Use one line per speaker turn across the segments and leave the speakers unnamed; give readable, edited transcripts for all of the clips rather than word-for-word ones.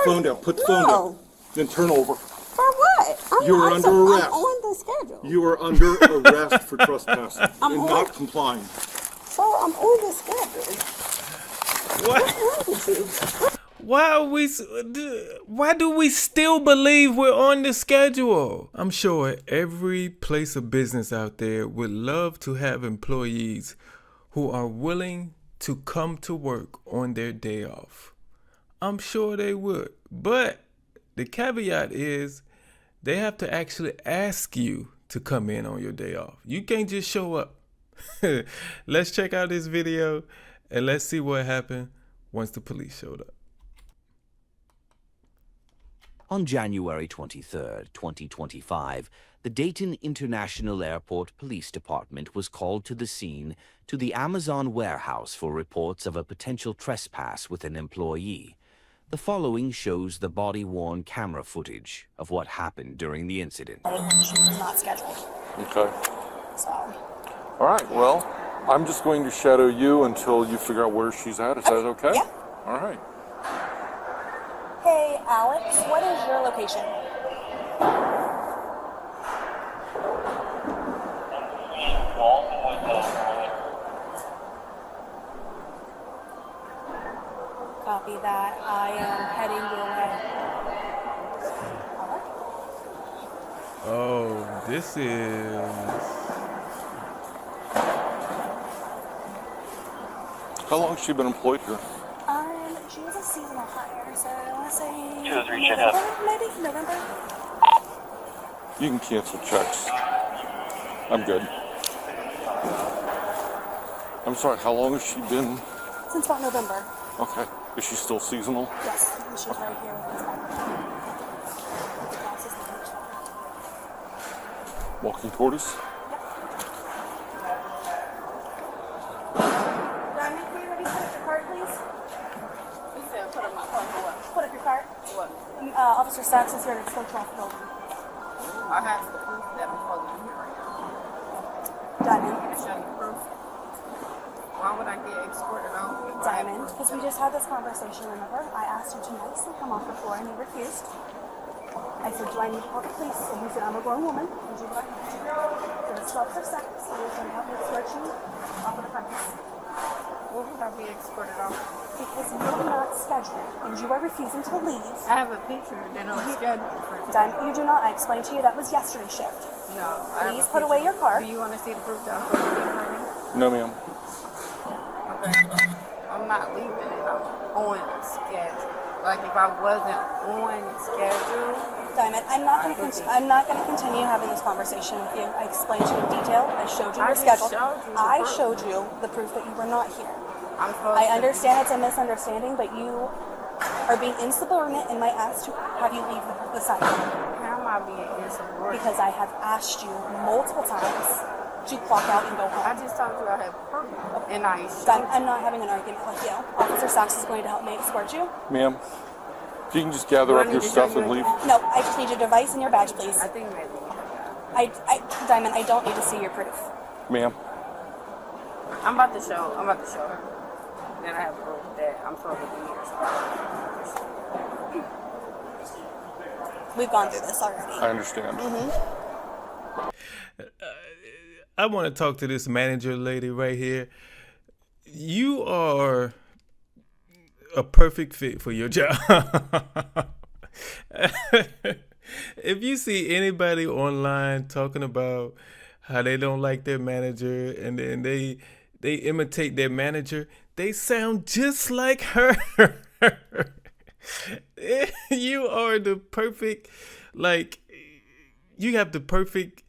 phone down. Put the phone down. Then turn over.
For what?
You are under arrest.
I'm on the schedule.
You are under arrest for trespassing and not complying.
Sir, I'm on the schedule.
What? Why do we still believe we're on the schedule? I'm sure every place of business out there would love to have employees who are willing to come to work on their day off. I'm sure they would. But the caveat is they have to actually ask you to come in on your day off. You can't just show up. Let's check out this video and let's see what happened once the police showed up.
On January 23, 2025, the Dayton International Airport Police Department was called to the scene to the Amazon warehouse for reports of a potential trespass with an employee. The following shows the body-worn camera footage of what happened during the incident.
She was not scheduled.
Okay.
So.
All right. Well, I'm just going to shadow you until you figure out where she's at. Is that okay?
Yeah.
All right.
Hey, Alex, what is your location? Copy that. I am heading your way.
Oh, this is...
How long has she been employed here?
She was a seasonal hire, so I want to say November.
You can cancel checks. I'm good. I'm sorry, how long has she been?
Since about November.
Okay. Is she still seasonal?
Yes, she's right here with us.
Walking toward us?
Diamond, can you ready to put up your card, please? You said put up my card for what? Put up your card. What? Officer Sachs is here to escort you off the building.
I have the proof that I'm supposed to be here right now.
Diamond.
Show you proof. Why would I get escorted out?
Diamond, because we just had this conversation, remember? I asked you to nicely come off the floor and you refused. I said, do I need to call the police? And he said, I'm a grown woman. And you got it was 12 for sex, so we're going to have to escort you off of the premise.
What would I be escorted off?
Because you're not scheduled and you are refusing to leave.
I have a picture that I'm scheduled for.
Diamond, you do not. I explained to you that was yesterday's shift.
No.
Please put away your card.
Do you want to see the proof that I'm supposed to be here right now?
No, ma'am.
Okay. I'm not leaving it. I'm on schedule. Like if I wasn't on schedule.
Diamond, I'm not going to continue having this conversation with you. I explained to you in detail. I showed you your schedule. I showed you the proof that you were not here. I understand it's a misunderstanding, but you are being insubordinate in my ask to have you leave the site.
How am I being insubordinate?
Because I have asked you multiple times to clock out and go home.
I just told you I have proof, and I showed
I'm not having an argument with you. Officer Sachs is going to help me escort you.
Ma'am, if you can just gather up your stuff and leave.
No, I just need your device and your badge, please.
I think maybe.
Diamond, I don't need to see your proof.
Ma'am.
I'm about to show her that I have proof that I'm supposed to be here.
We've gone through this already.
I understand.
I want to talk to this manager lady right here. You are a perfect fit for your job. If you see anybody online talking about how they don't like their manager and then they imitate their manager, they sound just like her. You are the perfect, you have the perfect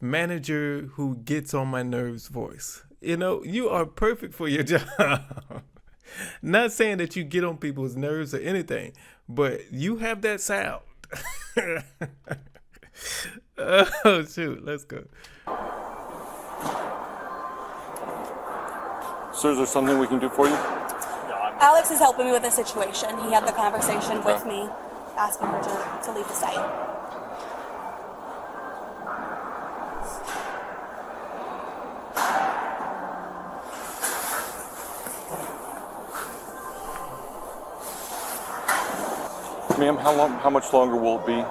manager who gets on my nerves voice. You know, you are perfect for your job. Not saying that you get on people's nerves or anything, but you have that sound. Oh, shoot. Let's go.
Sir, is there something we can do for you?
Alex is helping me with the situation. He had the conversation with me, asking her to leave the site.
Ma'am, how much longer will it be?
I'm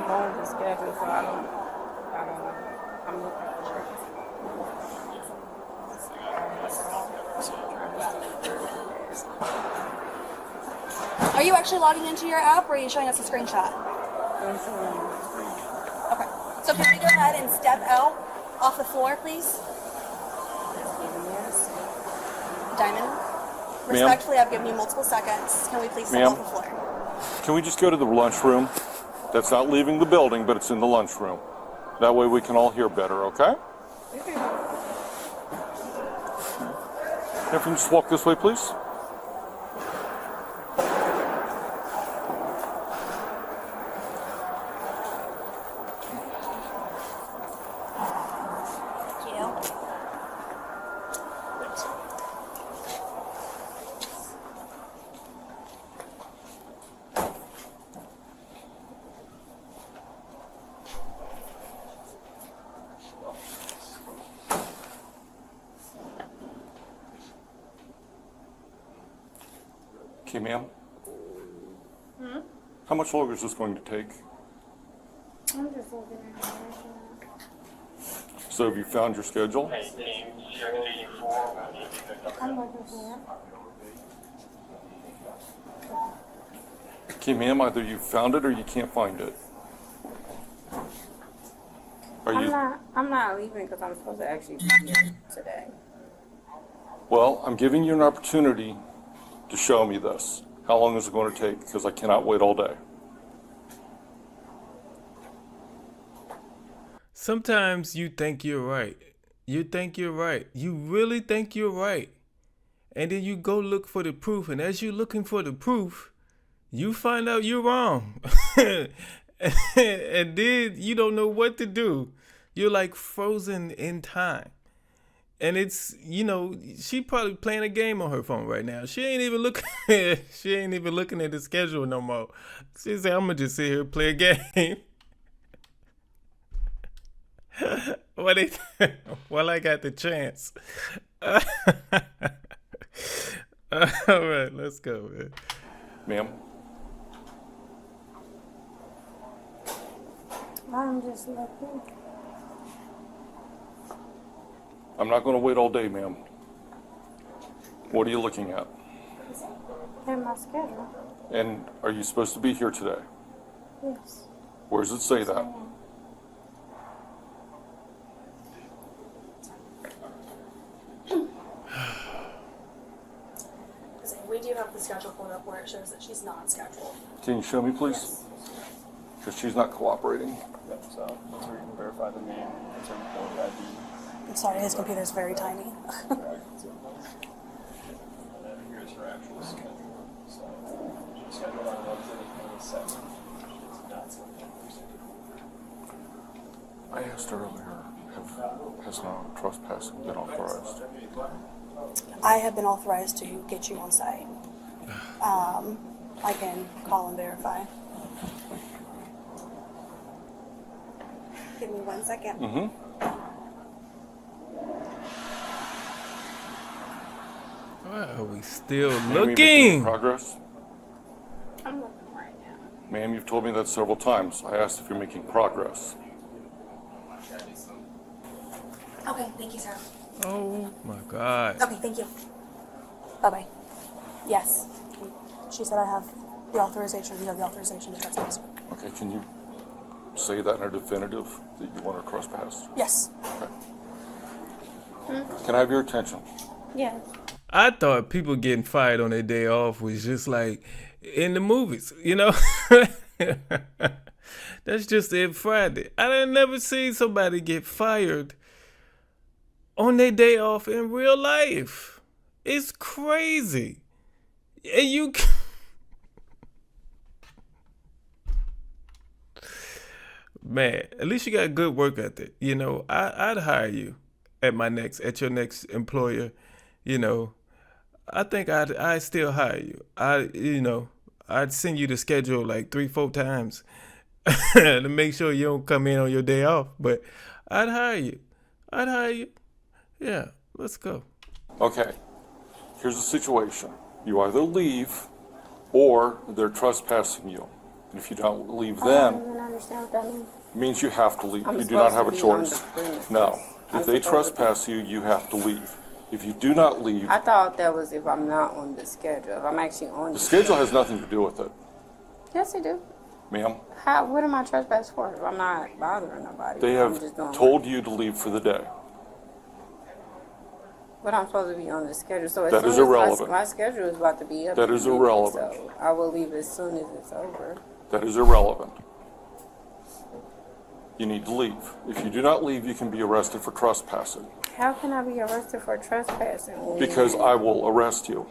on the schedule, so I don't know. I'm looking for it.
Are you actually logging into your app, or are you showing us a screenshot? Okay. So can we go ahead and step out off the floor, please? Diamond, respectfully, I've given you multiple seconds. Can we please step off the floor?
Can we just go to the lunchroom? That's not leaving the building, but it's in the lunchroom. That way we can all hear better, okay? If you can just walk this way, please. Okay, ma'am. How much longer is this going to take?
I'm just looking at it.
So have you found your schedule?
I'm looking for it.
Okay, ma'am, either you found it or you can't find it.
I'm not leaving because I'm supposed to actually be here today.
Well, I'm giving you an opportunity to show me this. How long is it going to take? Because I cannot wait all day.
Sometimes you think you're right. You think you're right. You really think you're right. And then you go look for the proof. And as you're looking for the proof, you find out you're wrong. And then you don't know what to do. You're like frozen in time. And it's, she probably playing a game on her phone right now. She ain't even looking at the schedule no more. She said, I'm gonna just sit here and play a game. Well, I got the chance. All right, let's go, man.
Ma'am?
I'm just looking.
I'm not going to wait all day, ma'am. What are you looking at?
In my schedule.
And are you supposed to be here today?
Yes.
Where does it say that?
We do have the schedule pulled up where it shows that she's not scheduled.
Can you show me, please? Because she's not cooperating.
Yep, so that's where you can verify the name, that's our employee ID.
I'm sorry, his computer is very tiny.
And then here's her actual schedule. So she's scheduled on Wednesday the 27th. She's not scheduled for schedule.
I asked earlier, has not trespassing been authorized?
I have been authorized to get you on site. I can call and verify. Give me 1 second.
Mm-hmm.
Why are we still
Ma'am, you making
looking?
progress?
I'm looking right now.
Ma'am, you've told me that several times. I asked if you're making progress.
Okay, thank you, sir.
Oh my God.
Okay, thank you. Bye-bye. Yes. She said I have the authorization. You have the authorization to trespass.
Okay, can you say that in a definitive that you want to trespass?
Yes.
Okay. Can I have your attention?
Yes.
I thought people getting fired on their day off was just like in the movies, That's just it Friday. I didn't never see somebody get fired on their day off in real life. It's crazy. And you man, at least you got good work ethic. I'd hire you at your next employer. I think I'd still hire you. I'd send you the schedule like 3-4 times to make sure you don't come in on your day off. But I'd hire you. Yeah, let's go.
Okay. Here's the situation. You either leave or they're trespassing you. And if you don't leave
I
then,
don't even understand what that means.
it means you have to leave.
I'm
You do not have a
supposed to
choice.
be on the premises.
No.
I'm
If they
supposed to be.
trespass you, you have to leave. If you do not leave,
I thought that was if I'm not on the schedule. If I'm actually on
the schedule has nothing to do with it,
Yes, they do.
ma'am.
How? What am I trespassing for? If I'm not bothering nobody.
They
I'm
have
just doing
told you to leave for the day.
But I'm supposed to be on the schedule. So as
That
soon
is
as
irrelevant.
my schedule is about to be up.
That
in
is
a minute,
irrelevant.
So I will leave as soon as it's over.
That is irrelevant. You need to leave. If you do not leave, you can be arrested for trespassing.
How can I be arrested for trespassing?
Because I will arrest you.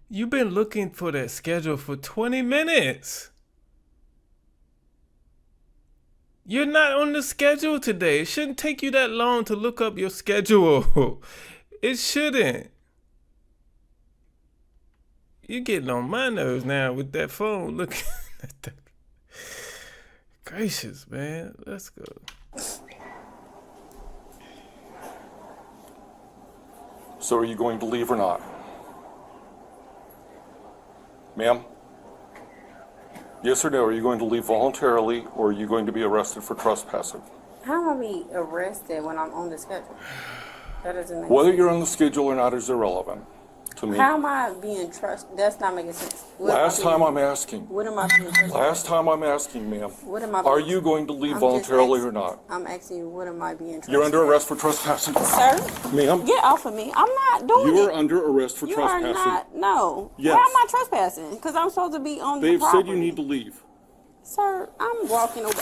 You've been looking for that schedule for 20 minutes. You're not on the schedule today. It shouldn't take you that long to look up your schedule. It shouldn't. You're getting on my nerves now with that phone looking at that. Gracious, man. Let's go.
So are you going to leave or not? Ma'am? Yes or no? Are you going to leave voluntarily, or are you going to be arrested for trespassing?
How am I be arrested when I'm on the schedule? That doesn't make
Whether
sense.
you're on the schedule or not is irrelevant to me.
How am I being trusted? That's not making sense.
Last time I'm asking.
What am I being trusted?
Last time I'm asking, ma'am.
What am I?
Are you going to leave
I'm just
voluntarily
asking-
or not?
I'm asking you, what am I being trusted?
You're under arrest for trespassing.
Sir,
Ma'am,
get off of me. I'm not doing it.
you are under arrest for
You are
trespassing.
not. No.
Yes.
Why am I trespassing? Because I'm supposed to be on the
They've
property.
said you need to leave.
Sir, I'm walking away.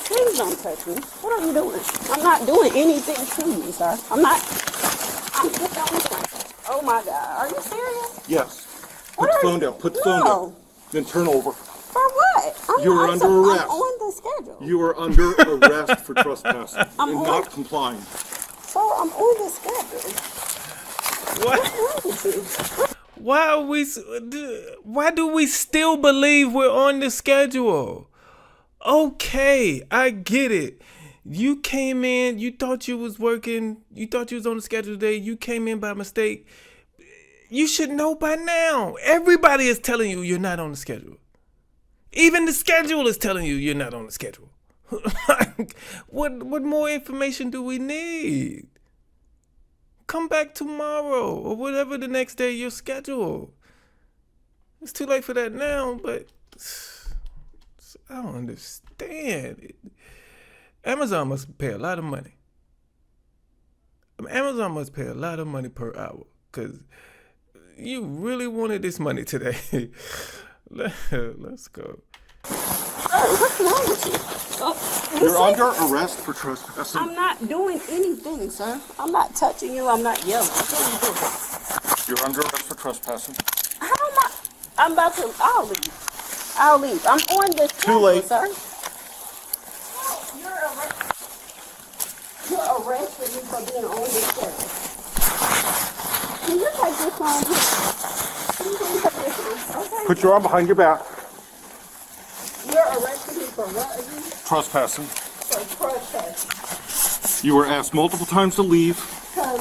Please don't touch me. What are you doing? I'm not doing anything to you, sir. I'm not. I'm just on the phone. Oh my God. Are you serious?
Yes.
What
Put the
are
phone
you-
down. Put the phone
No.
down. Then turn over.
For what?
You are under arrest.
I'm on the schedule.
You are under arrest for trespassing
I'm
and
on-
not complying.
Sir, I'm on the schedule.
What?
What's wrong with you?
Why do we still believe we're on the schedule? Okay, I get it. You came in, you thought you was working, you thought you was on the schedule today, you came in by mistake. You should know by now. Everybody is telling you you're not on the schedule. Even the schedule is telling you you're not on the schedule. What more information do we need? Come back tomorrow or whatever the next day you're scheduled. It's too late for that now, but I don't understand. Amazon must pay a lot of money. Amazon must pay a lot of money per hour because you really wanted this money today. Let's go.
What's wrong with you?
You're under arrest for trespassing.
I'm not doing anything, sir. I'm not touching you. I'm not yelling. What are you doing?
You're under arrest for trespassing.
How am I? I'm about to. I'll leave. I'll leave. I'm on the schedule,
late.
sir. You're arresting me for being on the schedule. Can you take this phone here? Can you please take this phone? Okay.
Put your arm behind your back.
You're arresting me for what again?
Trespassing.
For trespassing.
You were asked multiple times to leave.
How are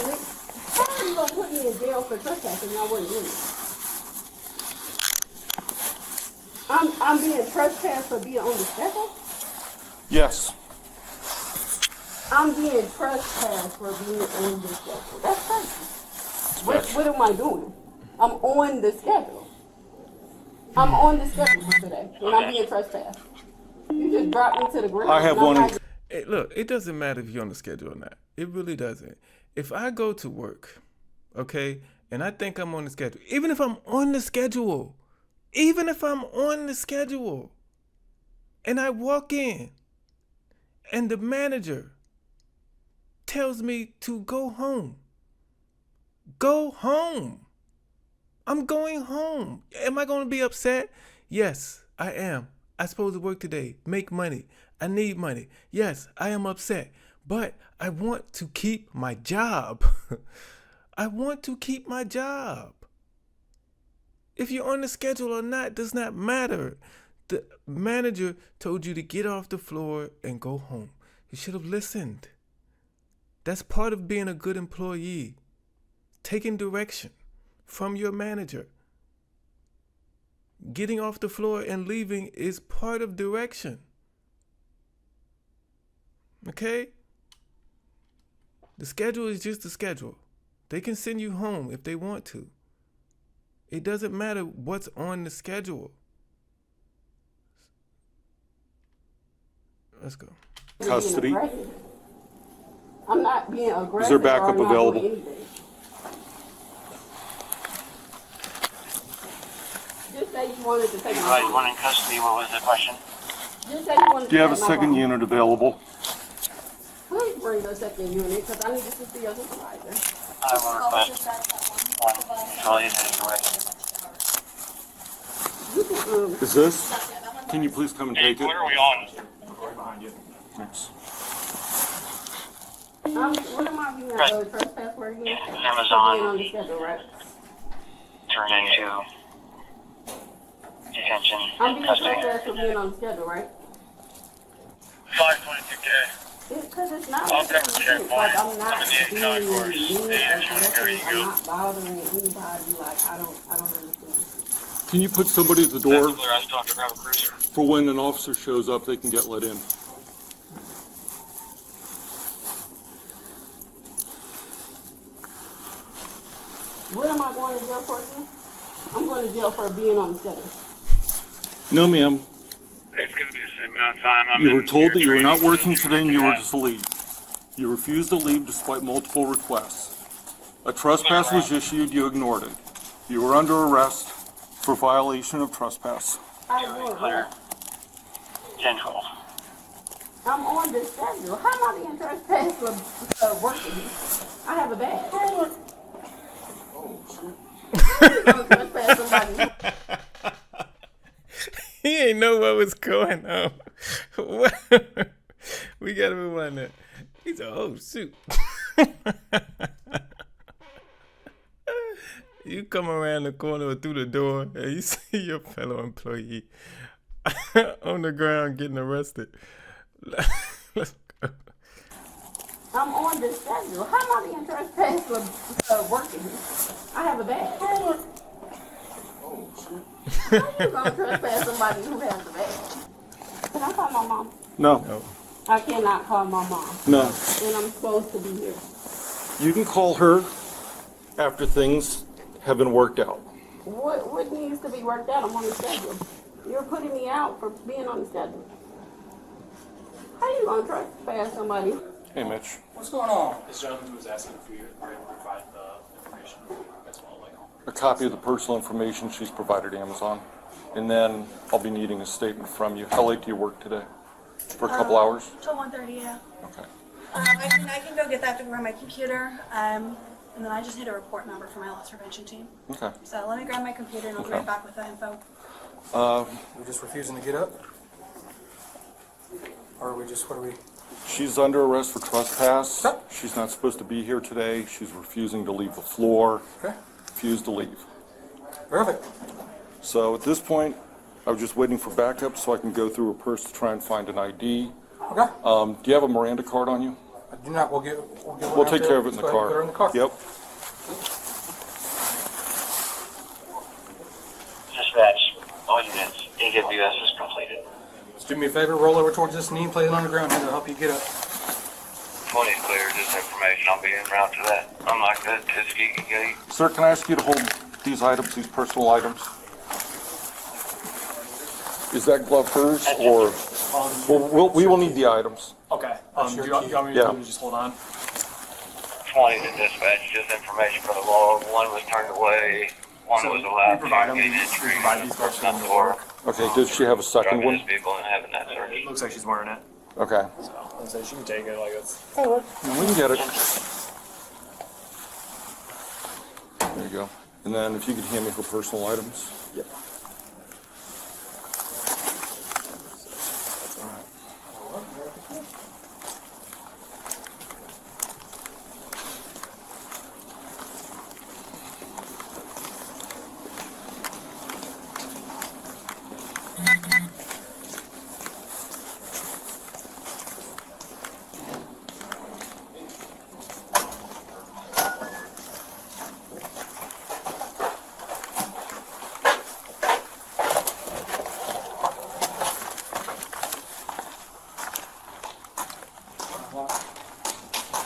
you gonna put me in jail for trespassing? I wouldn't leave. I'm being trespassed for being on the schedule?
Yes.
I'm being trespassed for being on the schedule. That's crazy. What am I doing? I'm on the schedule. I'm on the schedule for today, and I'm being trespassed. You just dropped me to the ground.
I have
and I'm
one.
not-
Hey, look, it doesn't matter if you're on the schedule or not. It really doesn't. If I go to work, okay, and I think I'm on the schedule, even if I'm on the schedule, and I walk in, and the manager tells me to go home. Go home. I'm going home. Am I going to be upset? Yes, I am. I'm supposed to work today, make money. I need money. Yes, I am upset, but I want to keep my job. I want to keep my job. If you're on the schedule or not does not matter. The manager told you to get off the floor and go home. You should have listened. That's part of being a good employee. Taking direction from your manager. Getting off the floor and leaving is part of direction. Okay? The schedule is just the schedule. They can send you home if they want to. It doesn't matter what's on the schedule. Let's go.
Custody.
I'm not being aggressive.
Is there backup
or I'm not
available?
doing anything. Just say you wanted to take my
Right,
mom.
one in custody, what was the question?
Just say you wanted
Do you have
to
a
take my
second
mom.
unit available?
Please bring the second unit, because I need to see your supervisor.
I will request one, so it is right.
You can,
Is this? Can you please come and take it?
What are we on?
Thanks.
what am I being
Right.
trespass for again?
Amazon.
Being on the schedule, right?
Turn into detention
I'm
in
being
custody.
trespassed for being on the schedule, right?
522K.
Because it's not
I'll cover the checkpoint.
like I'm not
I'm in the
being
inside course.
mean,
Yeah,
aggressive.
there you
I'm
go.
not bothering anybody. Like I don't understand.
Can you put somebody at the
That's
door
clear, I still have to grab a cruiser.
for when an officer shows up, they can get let in?
What am I going to jail for again? I'm going to jail for being on the schedule.
No, ma'am.
It's gonna be the same amount of time. I'm
You
in
were told that you were
here
not
training.
working today and you were to leave. You refused to leave despite multiple requests. A trespass was issued, you ignored it. You were under arrest for violation of trespass.
I will.
Clear. 10-12.
I'm on the schedule. How am I being trespassed for working? I have a badge. I'm going to trespass somebody.
He ain't know what was going on. We gotta move on there. He said, oh shoot. You come around the corner or through the door and you see your fellow employee on the ground getting arrested. Let's go.
I'm on the schedule. How am I being trespassed for working? I have a badge. How you going to trespass somebody who has a badge? Can I call my mom?
No,
I cannot call my mom.
no.
And I'm supposed to be here.
You can call her after things have been worked out.
What needs to be worked out? I'm on the schedule. You're putting me out for being on the schedule. How you going to trespass somebody?
Hey, Mitch.
What's going on? This gentleman was asking if we were able to provide the information as well, like.
A copy of the personal information she's provided Amazon. And then I'll be needing a statement from you. How late do you work today? For a couple hours?
Till 1:30, yeah.
Okay.
I can go get that to grab my computer. And then I just hit a report number for my loss prevention team.
Okay.
So let me grab my computer and I'll be right back with the info.
We're just refusing to get up? Or are we just, what are we?
She's under arrest for trespass.
Okay.
She's not supposed to be here today. She's refusing to leave the floor.
Okay,
Refused to leave.
perfect.
So at this point, I was just waiting for backup so I can go through her purse to try and find an ID.
Okay.
Do you have a Miranda card on you?
I do not, we'll get one
We'll
out
take
there.
care of it in the
Just go ahead
car.
and put her in the car.
Yep.
Dispatch, all units, AWS is completed.
Just do me a favor, roll over towards this knee, play it on the ground here to help you get up.
20 is clear, just information, I'll be en route to that. Unlock that Tuskegee gate.
Sir, can I ask you to hold these items, these personal items? Is that glove hers or? Well, we will need the items.
Okay. Do you want me
Yeah.
to just hold on?
20 to dispatch, just information for the law. One was turned away, one was allowed.
We provide them,
to
we
gain entry.
provide these folks
Not
from the
for
work.
Okay, does she have a second
driving
one?
this vehicle and having that search.
It looks like she's wearing it,
Okay,
so, let's say she can take it, like it's.
we can get it. There you go. And then if you could hand me her personal items.
Yep.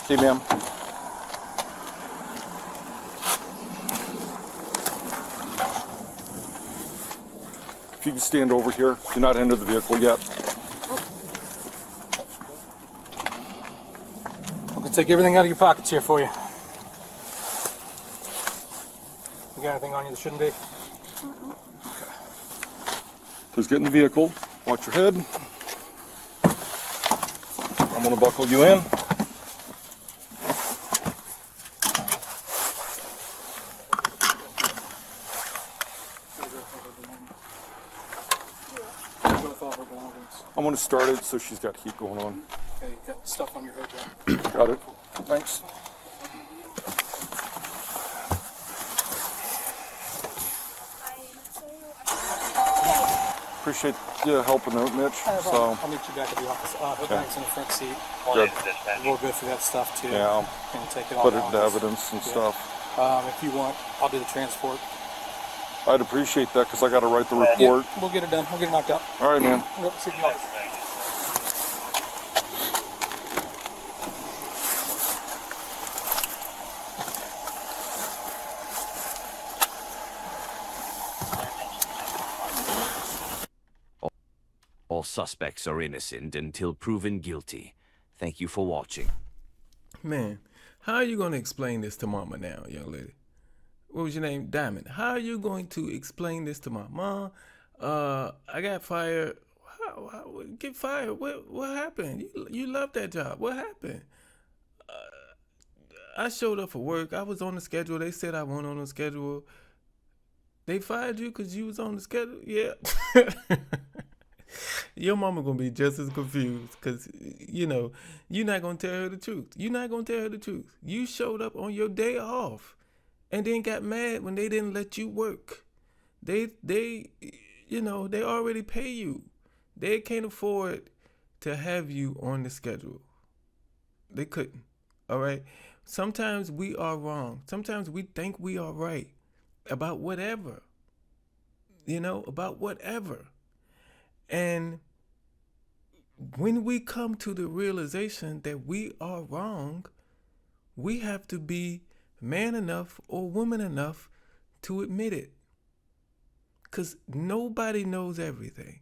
Okay, ma'am. If you can stand over here, do not enter the vehicle yet.
I'm gonna take everything out of your pockets here for you. You got anything on you that shouldn't be?
Please get in the vehicle. Watch your head. I'm gonna buckle you in. I'm gonna start it so she's got heat going on.
Okay, you got stuff on your hood there.
Got it. Thanks. Appreciate you helping out, Mitch. So,
I'll meet you back at the office. Hood bag's in the front seat.
good.
We'll go through that stuff too.
Yeah,
And take it all
put it
down.
into evidence and stuff.
If you want, I'll do the transport.
I'd appreciate that because I got to write the report.
We'll get it done. We'll get it knocked out.
All right, man.
Yep, see you later.
All suspects are innocent until proven guilty. Thank you for watching.
Man, how are you going to explain this to mama now, young lady? What was your name? Diamond. How are you going to explain this to my mom? I got fired. Get fired? What happened? You love that job. What happened? I showed up for work. I was on the schedule. They said I wasn't on the schedule. They fired you because you was on the schedule? Yeah. Your mama gonna be just as confused because, you know, you're not gonna tell her the truth. You're not gonna tell her the truth. You showed up on your day off and then got mad when they didn't let you work. They you know, they already pay you. They can't afford to have you on the schedule. They couldn't. All right. Sometimes we are wrong. Sometimes we think we are right about whatever. You know, about whatever. And when we come to the realization that we are wrong, we have to be man enough or woman enough to admit it. Because nobody knows everything.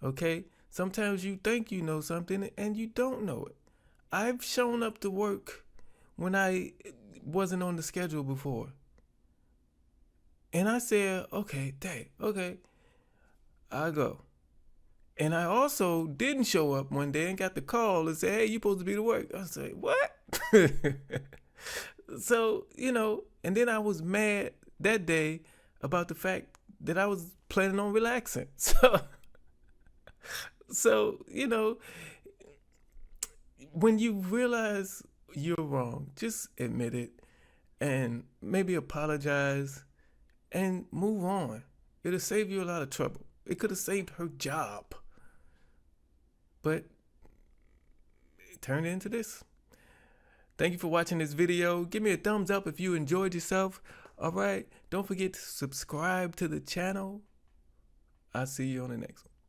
Okay? Sometimes you think you know something and you don't know it. I've shown up to work when I wasn't on the schedule before. And I said, okay, Dad, okay, I'll go. And I also didn't show up one day and got the call and said, hey, you're supposed to be to work. I said, what? So, you know, and then I was mad that day about the fact that I was planning on relaxing. So, you know, when you realize you're wrong, just admit it and maybe apologize and move on. It'll save you a lot of trouble. It could have saved her job. But it turned into this. Thank you for watching this video. Give me a thumbs up if you enjoyed yourself. All right. Don't forget to subscribe to the channel. I'll see you on the next one.